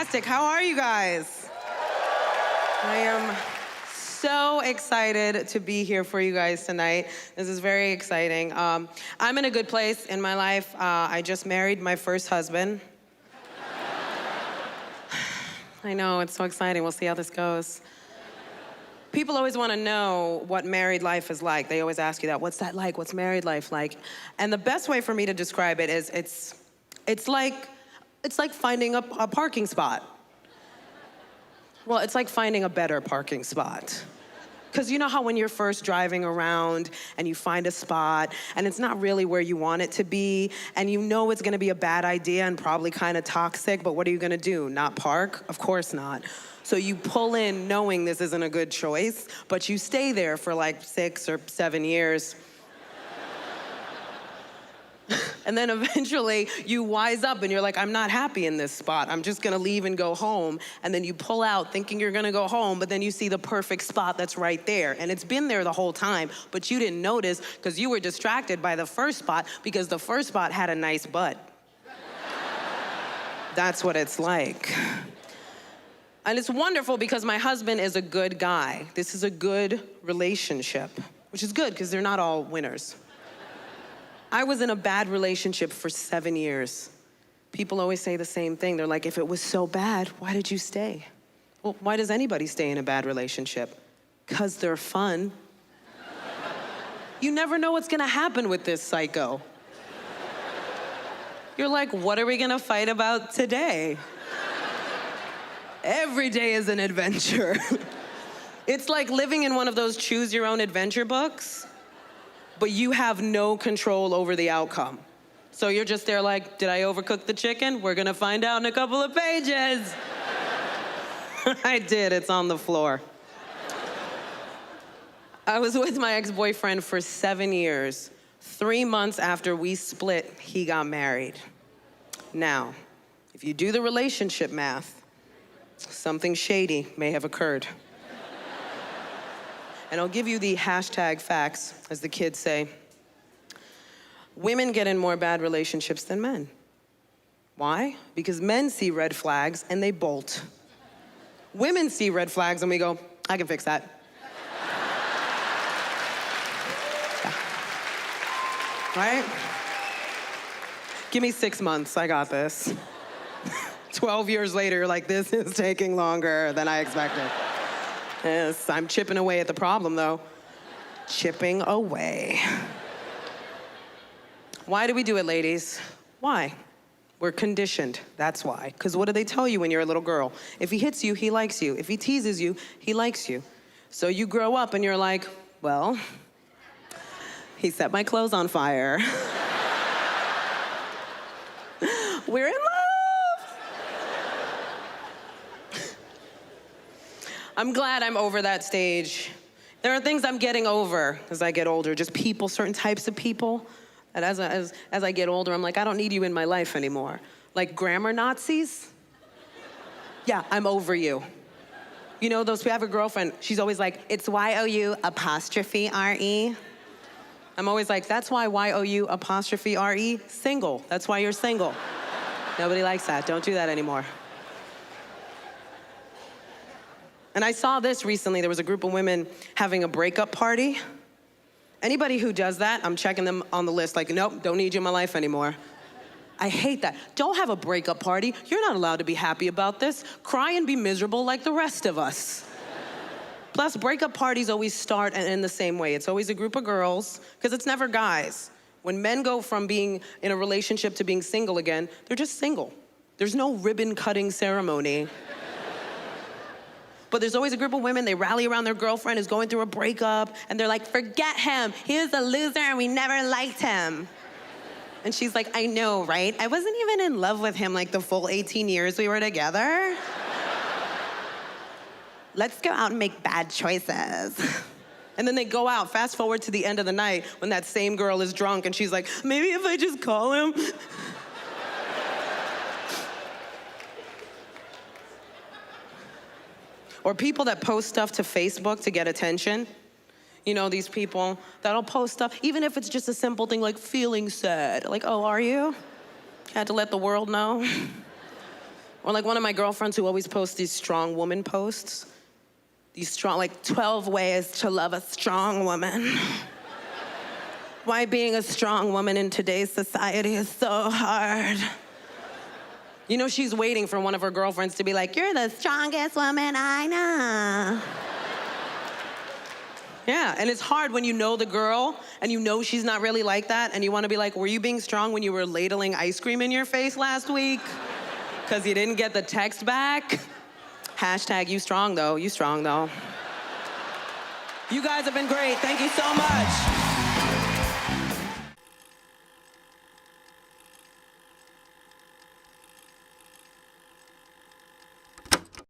fantastic. How are you guys? I am so excited to be here for you guys tonight. This is very exciting. I'm in a good place in my life. I just married my first husband. I know, it's so exciting. We'll see how this goes. People always want to know what married life is like. They always ask you that. What's that like? What's married life like? And the best way for me to describe it is it's like finding a parking spot. Well, it's like finding a better parking spot. Because you know how when you're first driving around and you find a spot and it's not really where you want it to be and you know it's gonna be a bad idea and probably kind of toxic, but what are you gonna do? Not park? Of course not. So you pull in knowing this isn't a good choice, but you stay there for like 6 or 7 years. And then eventually you wise up and you're like, I'm not happy in this spot. I'm just gonna leave and go home. And then you pull out thinking you're gonna go home, but then you see the perfect spot that's right there. And it's been there the whole time, but you didn't notice because you were distracted by the first spot because the first spot had a nice butt. That's what it's like. And it's wonderful because my husband is a good guy. This is a good relationship, which is good because they're not all winners. I was in a bad relationship for 7 years. People always say the same thing. They're like, if it was so bad, why did you stay? Well, why does anybody stay in a bad relationship? Because they're fun. You never know what's gonna happen with this psycho. You're like, what are we gonna fight about today? Every day is an adventure. It's like living in one of those choose your own adventure books, but you have no control over the outcome. So you're just there like, did I overcook the chicken? We're gonna find out in a couple of pages. I did, it's on the floor. I was with my ex-boyfriend for 7 years. 3 months after we split, he got married. Now, if you do the relationship math, something shady may have occurred. And I'll give you the hashtag facts, as the kids say. Women get in more bad relationships than men. Why? Because men see red flags and they bolt. Women see red flags and we go, I can fix that. Yeah. Right? Give me 6 months, I got this. 12 years later, you're like, this is taking longer than I expected. Yes, I'm chipping away at the problem, though. Chipping away. Why do we do it, ladies? Why? We're conditioned, that's why. Because what do they tell you when you're a little girl? If he hits you, he likes you. If he teases you, he likes you. So you grow up and you're like, well, he set my clothes on fire. We're in love. I'm glad I'm over that stage. There are things I'm getting over as I get older, just people, certain types of people. And as I get older, I'm like, I don't need you in my life anymore. Like grammar Nazis. Yeah, I'm over you. You know, those, we have a girlfriend, she's always like, it's Y-O-U''RE. I'm always like, that's why Y-O-U''RE, single. That's why you're single. Nobody likes that, don't do that anymore. And I saw this recently. There was a group of women having a breakup party. Anybody who does that, I'm checking them on the list, like, nope, don't need you in my life anymore. I hate that. Don't have a breakup party. You're not allowed to be happy about this. Cry and be miserable like the rest of us. Plus, breakup parties always start and end the same way. It's always a group of girls, because it's never guys. When men go from being in a relationship to being single again, they're just single. There's no ribbon cutting ceremony. But there's always a group of women, they rally around their girlfriend who's going through a breakup, and they're like, forget him. He was a loser and we never liked him. And she's like, I know, right? I wasn't even in love with him like the full 18 years we were together. Let's go out and make bad choices. And then they go out, fast forward to the end of the night when that same girl is drunk and she's like, maybe if I just call him. Or people that post stuff to Facebook to get attention. You know, these people that'll post stuff, even if it's just a simple thing like feeling sad. Like, oh, are you? Had to let the world know. Or like one of my girlfriends who always posts these strong woman posts. These strong, like 12 ways to love a strong woman. Why being a strong woman in today's society is so hard. You know, she's waiting for one of her girlfriends to be like, you're the strongest woman I know. Yeah, and it's hard when you know the girl and you know she's not really like that and you want to be like, were you being strong when you were ladling ice cream in your face last week? Because you didn't get the text back? Hashtag you strong though, you strong though. You guys have been great, thank you so much.